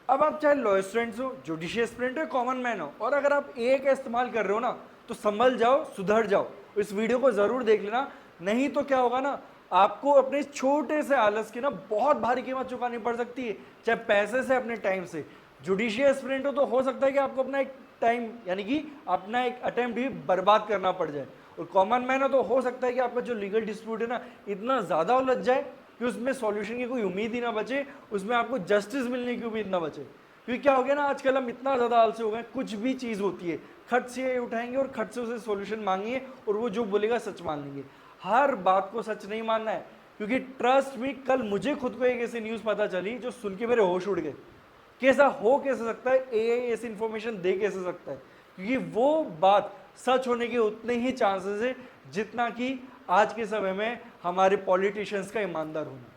अब आप चाहे लॉ स्टूडेंट्स हो, जुडिशियल स्टूडेंट हो, कॉमन मैन हो, और अगर आप ए का इस्तेमाल कर रहे हो ना, तो संभल जाओ, सुधर जाओ। इस वीडियो को जरूर देख लेना, नहीं तो क्या होगा ना, आपको अपने छोटे से आलस की ना बहुत भारी कीमत चुकानी पड़ सकती है, चाहे पैसे से, अपने टाइम से। जुडिशियल स्टूडेंट हो तो हो सकता है कि आपको अपना एक टाइम यानी कि अपना एक अटेम्प्ट भी बर्बाद करना पड़ जाए, और कॉमन मैन हो तो हो सकता है कि आपका जो लीगल डिस्प्यूट है ना इतना ज़्यादा उलझ जाए कि उसमें सॉल्यूशन की कोई उम्मीद ही ना बचे, उसमें आपको जस्टिस मिलने की उम्मीद ना बचे। क्योंकि क्या हो गया ना, आजकल हम इतना ज़्यादा आलसी हो गए, कुछ भी चीज़ होती है खट से उठाएंगे और खट से उसे सॉल्यूशन मांगेंगे, और वो जो बोलेगा सच मान लेंगे। हर बात को सच नहीं मानना है, क्योंकि ट्रस्ट मी, कल मुझे खुद को एक ऐसी न्यूज़ पता चली जो सुन के मेरे होश उड़ गए। कैसा हो कैसे सकता है, एआई ऐसी इंफॉर्मेशन दे कैसे सकता है, क्योंकि वो बात सच होने के उतने ही चांसेस है जितना कि आज के समय में हमारे पॉलिटिशियंस का ईमानदार होना।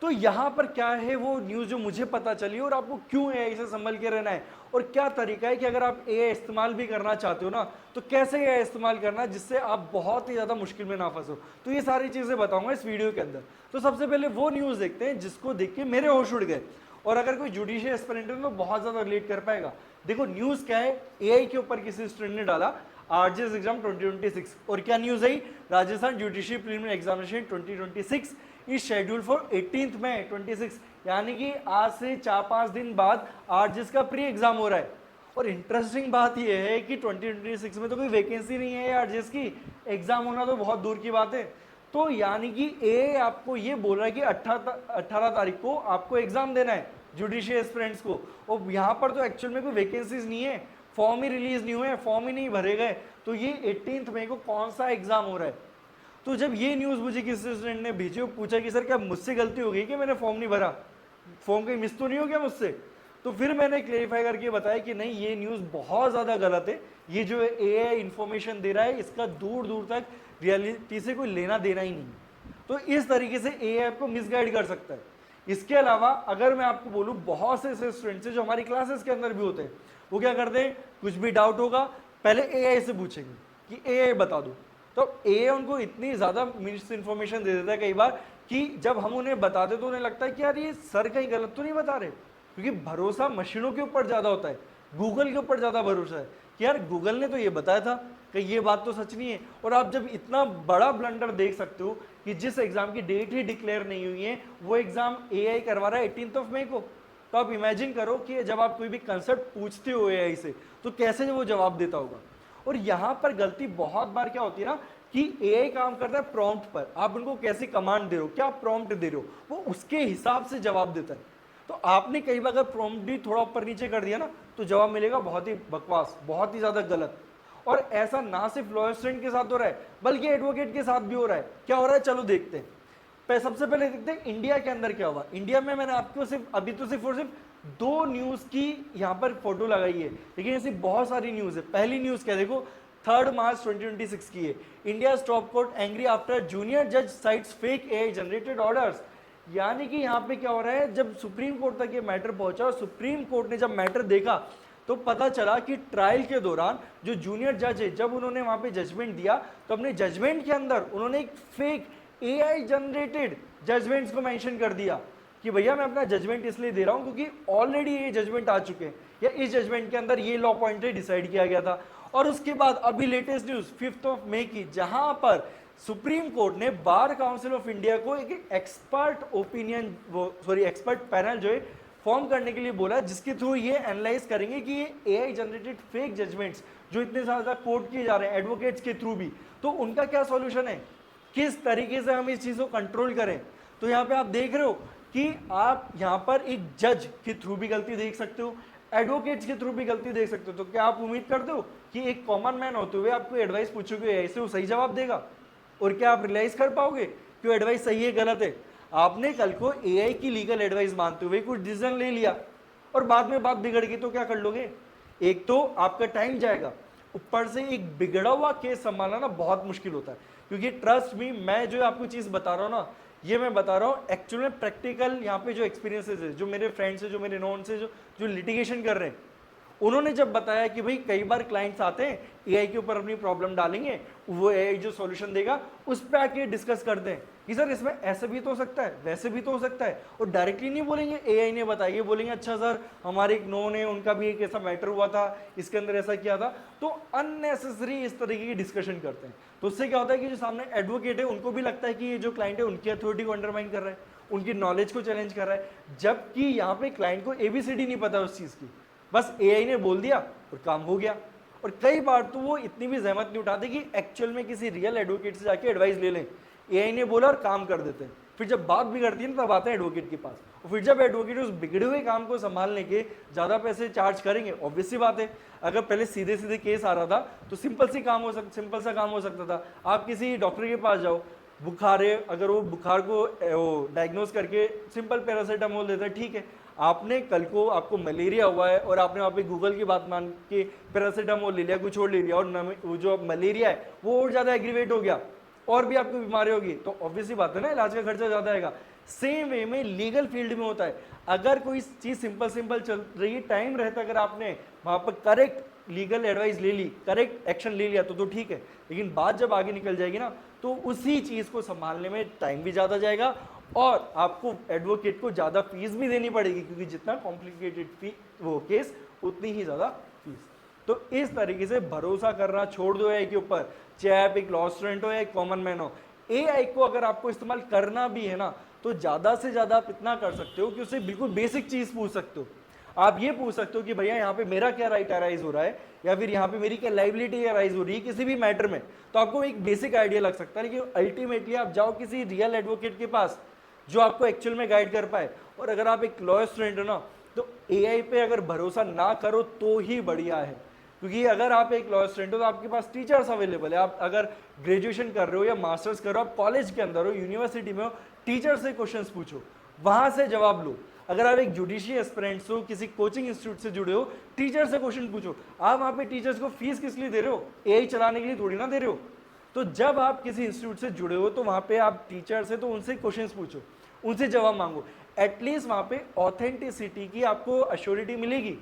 तो यहां पर क्या है वो न्यूज़ जो मुझे पता चली, और आपको क्यों एआई से संभल के रहना है, और क्या तरीका है कि अगर आप एआई इस्तेमाल भी करना चाहते हो ना, तो कैसे एआई इस्तेमाल करना है जिससे आप बहुत ही ज़्यादा मुश्किल में ना फंसो। तो ये सारी चीज़ें बताऊंगा इस वीडियो के अंदर। तो सबसे पहले वो न्यूज़ देखते हैं जिसको देख के मेरे होश उड़ गए, और अगर कोई जुडिशियल एस्पिरेंट है तो बहुत ज़्यादा रिलेट कर पाएगा। देखो न्यूज़ क्या है, एआई के ऊपर किसी स्टूडेंट ने डाला आरजेएस एग्जाम 2026, और क्या news I, Rajasthan judicial preliminary examination 2026 is schedule for 18 मई 26, यानी कि आज से 4-5 दिन बाद आरजेएस का प्री एग्जाम हो रहा है। और इंटरेस्टिंग बात यह है कि 2026 में तो कोई वैकेंसी नहीं है आरजेएस की, एग्जाम होना तो बहुत दूर की बात है। तो यानी कि ए आपको ये बोल रहा है कि 18 तारीख को आपको एग्जाम देना है जुडिशियल एस्पिरेंट्स को, और यहाँ पर तो एक्चुअल में कोई वैकेंसीज नहीं है, फॉर्म ही रिलीज नहीं हुए, फॉर्म ही नहीं भरे गए, तो ये 18 मई को कौन सा एग्जाम हो रहा है। तो जब ये न्यूज़ मुझे किसी स्टूडेंट ने भेजी और पूछा कि सर क्या मुझसे गलती हो गई कि मैंने फॉर्म नहीं भरा, फॉर्म कहीं मिस तो नहीं हो गया मुझसे, तो फिर मैंने क्लेरिफाई करके बताया कि नहीं, ये न्यूज़ बहुत ज़्यादा गलत है, ये जो एआई इंफॉर्मेशन दे रहा है इसका दूर दूर तक रियलिटी से कोई लेना देना ही नहीं। तो इस तरीके से एआई आपको मिसगाइड कर सकता है। इसके अलावा अगर मैं आपको बोलूँ, बहुत से ऐसे स्टूडेंट्स हैं जो हमारी क्लासेस के अंदर भी होते हैं, वो क्या करते हैं, कुछ भी डाउट होगा पहले एआई से पूछेंगे कि एआई बता दो। तो ए उनको इतनी ज़्यादा मिस इन्फॉर्मेशन दे देता है कई बार कि जब हम उन्हें बताते तो उन्हें लगता है कि यार ये सर कहीं गलत तो नहीं बता रहे, क्योंकि भरोसा मशीनों के ऊपर ज़्यादा होता है, गूगल के ऊपर ज़्यादा भरोसा है कि यार गूगल ने तो ये बताया था कि ये बात तो सच नहीं है। और आप जब इतना बड़ा ब्लंडर देख सकते हो कि जिस एग्ज़ाम की डेट ही डिक्लेयर नहीं हुई है वो एग्ज़ाम एआई करवा रहा है 18 मई को, तो आप इमेजिन करो कि जब आप कोई भी कंसेप्ट पूछते हो एआई से तो कैसे वो जवाब देता होगा। और यहाँ पर गलती बहुत बार क्या होती है ना कि एआई काम करता है प्रॉम्प्ट पर, आप उनको कैसी कमांड दे रहे हो, क्या प्रॉम्प्ट दे रहे हो, वो उसके हिसाब से जवाब देता है। तो आपने कई बार अगर प्रॉम्प्ट भी थोड़ा ऊपर नीचे कर दिया ना तो जवाब मिलेगा बहुत ही बकवास, बहुत ही ज्यादा गलत। और ऐसा ना सिर्फ लॉयर स्टूडेंट के साथ हो रहा है बल्कि एडवोकेट के साथ भी हो रहा है। क्या हो रहा है चलो देखते हैं। सबसे पहले देखते हैं इंडिया के अंदर क्या हुआ। इंडिया में मैंने आपको सिर्फ अभी तो सिर्फ और सिर्फ दो न्यूज की यहाँ पर फोटो लगाई है, लेकिन ऐसी बहुत सारी न्यूज है। पहली न्यूज क्या देखो, 3 मार्च 2026 की है। India top court angry after junior जज cites fake AI generated orders. यानी कि यहाँ पे क्या हो रहा है, जब सुप्रीम कोर्ट तक ये मैटर पहुंचा और सुप्रीम कोर्ट ने जब मैटर देखा तो पता चला कि ट्रायल के दौरान जो जूनियर जज है, जब उन्होंने वहां पे जजमेंट दिया तो अपने जजमेंट के अंदर उन्होंने एक फेक एआई जनरेटेड जजमेंट्स को मेंशन कर दिया कि भैया मैं अपना जजमेंट इसलिए दे रहा हूं क्योंकि ऑलरेडी ये जजमेंट आ चुके हैं, या इस जजमेंट के अंदर ये लॉ पॉइंट डिसाइड किया गया था। और उसके बाद अभी लेटेस्ट न्यूज 5 मई की, जहां पर सुप्रीम कोर्ट ने बार काउंसिल ऑफ इंडिया को एक एक्सपर्ट ओपिनियन एक्सपर्ट पैनल जो है फॉर्म करने के लिए बोला, जिसके थ्रू ये एनालाइज करेंगे कि ये एआई जनरेटेड फेक जजमेंट्स जो इतने ज्यादा कोर्ट किए जा रहे हैं एडवोकेट्स के थ्रू भी, तो उनका क्या सॉल्यूशन है, किस तरीके से हम इस चीज को कंट्रोल करें। तो यहाँ पे आप देख रहे हो कि आप यहाँ पर एक जज के थ्रू भी गलती देख सकते हो, एडवोकेट्स के थ्रू भी गलती देख सकते हो। तो क्या आप उम्मीद करते हो कि एक कॉमन मैन होते हुए आपको एडवाइस पूछोगे ऐसे वो सही जवाब देगा, और क्या आप रियलाइज कर पाओगे कि वो एडवाइस सही है गलत है। आपने कल को एआई की लीगल एडवाइस मानते हुए कुछ डिसीजन ले लिया और बाद में बात बिगड़ गई तो क्या कर लोगे, एक तो आपका टाइम जाएगा, ऊपर से एक बिगड़ा हुआ केस संभालना ना बहुत मुश्किल होता है। क्योंकि ट्रस्ट मी, मैं जो आपको चीज बता रहा हूँ ना, ये मैं बता रहा हूँ एक्चुअल में प्रैक्टिकल यहाँ पे जो एक्सपीरियंसेस है, जो मेरे फ्रेंड्स है, जो मेरे नॉन से जो लिटिगेशन कर रहे हैं, उन्होंने जब बताया कि भाई कई बार क्लाइंट्स आते हैं एआई के ऊपर अपनी प्रॉब्लम डालेंगे, वो एआई जो सॉल्यूशन देगा उस पर आके डिस्कस करते हैं कि सर इसमें ऐसे भी तो हो सकता है, वैसे भी तो हो सकता है, और डायरेक्टली नहीं बोलेंगे एआई ने बताया, ये बोलेंगे अच्छा सर हमारे एक नो ने उनका भी एक ऐसा मैटर हुआ था, इसके अंदर ऐसा किया था। तो अननेसेसरी इस तरीके की डिस्कशन करते हैं। तो उससे क्या होता है कि जो सामने एडवोकेट है उनको भी लगता है कि ये जो क्लाइंट है उनकी अथॉरिटी को अंडरमाइन कर रहा है, उनकी नॉलेज को चैलेंज कर रहा है, जबकि यहाँ पे क्लाइंट को एबीसीडी नहीं पता उस चीज़ की, बस एआई ने बोल दिया और काम हो गया। और कई बार तो वो इतनी भी जहमत नहीं उठाते कि एक्चुअल में किसी रियल एडवोकेट से जाके एडवाइस ले लें, एआई ने बोला और काम कर देते हैं। फिर जब बात बिगड़ती है ना तब आते हैं एडवोकेट के पास, और फिर जब एडवोकेट उस बिगड़े हुए काम को संभालने के ज़्यादा पैसे चार्ज करेंगे, ऑब्वियस सी बात है, अगर पहले सीधे सीधे केस आ रहा था तो सिंपल सा काम हो सकता था। आप किसी डॉक्टर के पास जाओ, बुखार है, अगर वो बुखार को डायग्नोज करके सिंपल पैरासीटामोल देता है, ठीक है। आपने कल को आपको मलेरिया हुआ है और आपने वहाँ पे गूगल की बात मान के पैरासीटामोल ले लिया, कुछ और ले लिया, और वो जो मलेरिया है वो और ज़्यादा एग्रीवेट हो गया और भी आपको बीमारी होगी, तो ऑब्वियसली बात है ना, इलाज का खर्चा ज़्यादा आएगा। सेम वे में लीगल फील्ड में होता है, अगर कोई चीज़ सिंपल चल रही है, टाइम रहता अगर आपने वहाँ पर करेक्ट लीगल एडवाइस ले ली, करेक्ट एक्शन ले लिया तो ठीक है, लेकिन बात जब आगे निकल जाएगी ना तो उसी चीज़ को संभालने में टाइम भी ज़्यादा जाएगा और आपको एडवोकेट को ज़्यादा फीस भी देनी पड़ेगी, क्योंकि जितना कॉम्प्लिकेटेड वो केस उतनी ही ज़्यादा फीस। तो इस तरीके से भरोसा करना छोड़ दो एआई के ऊपर, चाहे आप एक लॉ स्टूडेंट हो या एक कॉमन मैन हो। एआई को अगर आपको इस्तेमाल करना भी है ना तो ज़्यादा से ज़्यादा आप इतना कर सकते हो कि उससे बिल्कुल बेसिक चीज़ पूछ सकते हो। आप ये पूछ सकते हो कि भैया यहाँ पे मेरा क्या राइट अराइज हो रहा है, या फिर यहाँ पे मेरी क्या लाइबिलिटी अराइज हो रही है किसी भी मैटर में, तो आपको एक बेसिक आइडिया लग सकता है। लेकिन अल्टीमेटली आप जाओ किसी रियल एडवोकेट के पास जो आपको एक्चुअल में गाइड कर पाए। और अगर आप एक लॉ स्टूडेंट हो ना तो एआई पे अगर भरोसा ना करो तो ही बढ़िया है, क्योंकि अगर आप एक लॉ स्टूडेंट हो तो आपके पास टीचर्स अवेलेबल है। आप अगर ग्रेजुएशन कर रहे हो या मास्टर्स कर रहे हो, आप कॉलेज के अंदर हो, यूनिवर्सिटी में हो, टीचर से क्वेश्चंस पूछो, वहां से जवाब लो। अगर आप एक जुडिशियल एस्पिरेंट्स हो, किसी कोचिंग इंस्टीट्यूट से जुड़े हो, टीचर से क्वेश्चन पूछो। आप वहाँ पे टीचर्स को फीस किस लिए दे रहे हो? एआई चलाने के लिए थोड़ी ना दे रहे हो। तो जब आप किसी इंस्टीट्यूट से जुड़े हो तो वहाँ पे आप टीचर से तो उनसे क्वेश्चंस पूछो, उनसे जवाब मांगो। एटलीस्ट वहाँ पे ऑथेंटिसिटी की आपको अश्योरिटी मिलेगी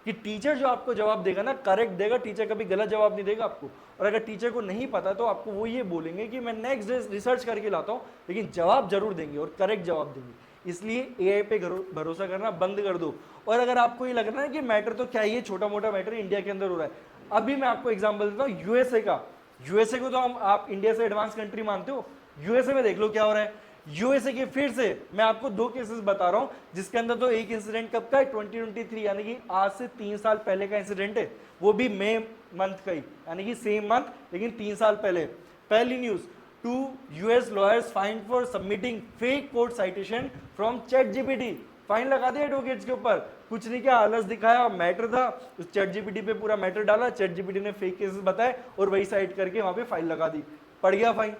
कि टीचर जो आपको जवाब देगा ना करेक्ट देगा, टीचर कभी गलत जवाब नहीं देगा आपको। और अगर टीचर को नहीं पता तो आपको वो ये बोलेंगे कि मैं नेक्स्ट डे रिसर्च करके लाता हूँ, लेकिन जवाब जरूर देंगे और करेक्ट जवाब देंगे। इसलिए एआई पे भरोसा करना बंद कर दो। और अगर आपको ये लग रहा है कि मैटर तो क्या ये छोटा मोटा मैटर इंडिया के अंदर हो रहा है, अभी मैं आपको एग्जांपल देता हूँ यूएसए का। यूएसए को तो हम आप इंडिया से एडवांस कंट्री मानते हो, यूएसए में देख लो क्या हो रहा है। यूएसए के फिर से मैं आपको 2 केसेस बता रहा हूं, जिसके अंदर तो एक इंसिडेंट कब का है 2023 यानी कि आज से 3 साल पहले का इंसिडेंट है, वो भी मई मंथ का ही, यानी कि सेम मंथ लेकिन 3 साल पहले। पहली news, 2 US lawyers find for submitting fake court citation from ChatGPT। Fine लगा दिया एडवोकेट्स के ऊपर, कुछ नहीं किया, आलस दिखाया, मैटर था, उस ChatGPT पे पूरा मैटर डाला, ChatGPT ने फेक केसेस बताए और वही साइट करके वहां पे फाइन लगा दी, पड़ गया फाइन।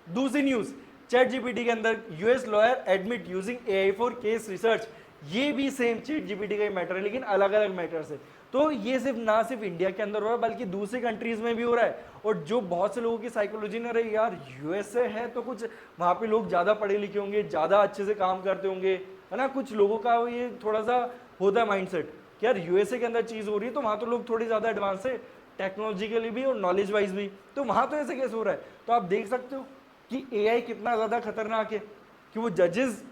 दूसरी न्यूज, ChatGPT के अंदर US lawyer admit using AI for case research. ये भी सेम ChatGPT का ही मैटर है लेकिन अलग अलग मैटर से। तो ये सिर्फ ना सिर्फ इंडिया के अंदर हो रहा है बल्कि दूसरी कंट्रीज में भी हो रहा है। और जो बहुत से लोगों की साइकोलॉजी ने रही यार यूएसए है तो कुछ वहाँ पे लोग ज़्यादा पढ़े लिखे होंगे, ज़्यादा अच्छे से काम करते होंगे, है ना। कुछ लोगों का ये थोड़ा सा होता है माइंडसेट कि यार यूएसए के अंदर चीज़ हो रही है तो वहाँ तो लोग थोड़ी ज़्यादा एडवांस है टेक्नोलॉजिकली भी और नॉलेज वाइज भी, तो वहाँ तो ऐसे कैसे हो रहा है। तो आप देख सकते हो कि एआई कितना ज़्यादा खतरनाक है कि वो जजेस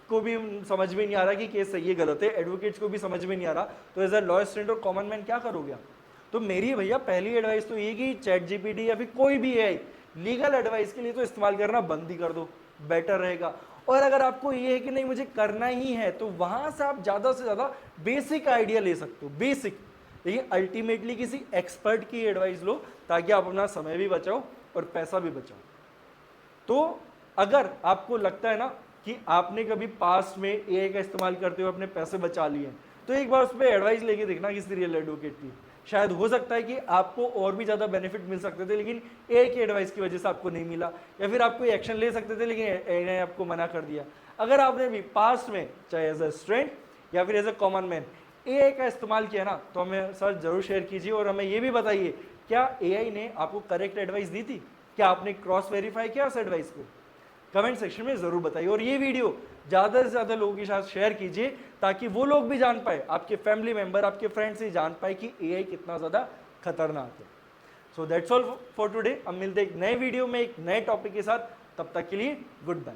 को भी समझ में नहीं आ रहा कि केस सही है गलत है, एडवोकेट्स को भी समझ में नहीं आ रहा। तो एज अ लॉ स्टूडेंट और कॉमन मैन क्या करोगे आप? तो मेरी भैया पहली एडवाइस तो ये कि ChatGPT या फिर कोई भी एआई लीगल एडवाइस के लिए तो इस्तेमाल करना बंद ही कर दो, बेटर रहेगा। और अगर आपको ये है कि नहीं मुझे करना ही है तो वहां से आप ज़्यादा से ज़्यादा बेसिक आइडिया ले सकते हो, बेसिक। लेकिन अल्टीमेटली किसी एक्सपर्ट की एडवाइस लो ताकि आप अपना समय भी बचाओ और पैसा भी बचाओ। तो अगर आपको लगता है ना कि आपने कभी पास्ट में एआई का इस्तेमाल करते हुए अपने पैसे बचा लिए तो एक बार उस पर एडवाइस लेके देखना किसी रियल एडवोकेट की। शायद हो सकता है कि आपको और भी ज़्यादा बेनिफिट मिल सकते थे लेकिन एआई की एडवाइस की वजह से आपको नहीं मिला, या फिर आप कोई एक्शन ले सकते थे लेकिन एआई ने आपको मना कर दिया। अगर आपने भी पास्ट में चाहे एज अ स्टूडेंट या फिर as a common man AI का इस्तेमाल किया ना तो हमें सर जरूर शेयर कीजिए और हमें ये भी बताइए क्या एआई ने आपको करेक्ट एडवाइस दी थी, क्या आपने क्रॉस वेरीफाई किया उस एडवाइस को? कमेंट सेक्शन में जरूर बताइए। और ये वीडियो ज़्यादा से ज़्यादा लोगों के साथ शेयर कीजिए ताकि वो लोग भी जान पाए, आपके फैमिली मेंबर, आपके फ्रेंड्स ही जान पाए कि एआई कितना ज़्यादा खतरनाक है। So that's all for today. अब मिलते हैं एक नए वीडियो में एक नए टॉपिक के साथ, तब तक के लिए गुड बाय।